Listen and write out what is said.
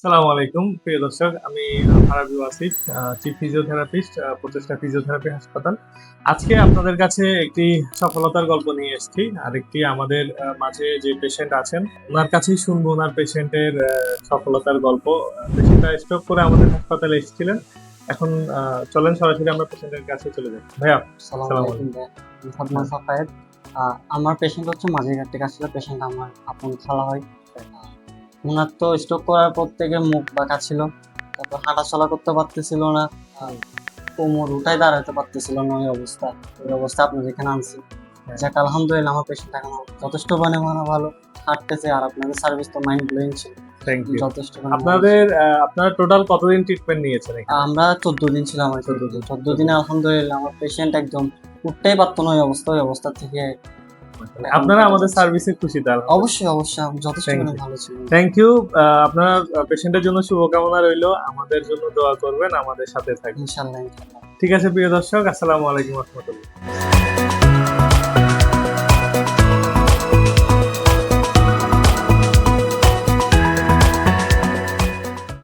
সালামু আলাইকুম প্রিয় দর্শক, আমি ফারাবি ওয়াসিফ, চিফ ফিজিওথেরাপিস্ট, প্রচেষ্টা ফিজিওথেরাপি হাসপাতাল। আজকে আপনাদের কাছে একটি সফলতার গল্প নিয়ে এসেছি। আরেকটি আমাদের মাঝে যে পেশেন্ট আছেন, ওনার কাছেই শুনবো ওনার পেশেন্টের সফলতার গল্প। পেশেন্টটা স্ট্রোক করে আমাদের হাসপাতালে এসেছিলেন। এখন চলেন সরাসরি আমরা পেশেন্টের কাছে চলে যাই। ভাইয়া, আসসালামু সালাম আলাইকুম ভাইয়া। ফাদমান সাফায়েত। আমার পেশেন্ট হচ্ছে মাঝেরঘাট থেকে আসলে পেশেন্ট আমার আপন খালা হয়। ওনার তো স্ট্রোক করার পর থেকে মুখ বাঁকা ছিল, তারপর হাঁটাচলা করতে পারতেছিল না, কোমর উঠায় দাঁড়াতে পারতেছিল না। ওই অবস্থা আপনার এখানে আনছি। যাক আলহামদুলিল্লাহ, আমার পেশেন্ট এখন যথেষ্ট ভালো হাঁটতেছে। আর আপনাদের সার্ভিস তো মাইন্ড ব্লোয়িং ছিল, থ্যাংক ইউ। যথেষ্ট। আপনারা টোটাল কতদিন ট্রিটমেন্ট নিয়েছেন এখানে? আমরা 14 দিন ছিলাম। 14 দিনে আলহামদুলিল্লাহ আমার পেশেন্ট একদম উঠতেই পারতো না। ওই অবস্থা থেকে আপনারা আমাদের সার্ভিসে খুশি? তার অবশ্যই আমি যথেষ্ট ভালো ছিল। Thank you. আপনার পেশেন্টের জন্য শুভকামনা রইলো, আমাদের জন্য দোয়া করবেন, আমাদের সাথে থাকবেন ইনশাআল্লাহ। ঠিক আছে প্রিয় দর্শক, আসসালামু আলাইকুম ওয়া রাহমাতুল্লাহ।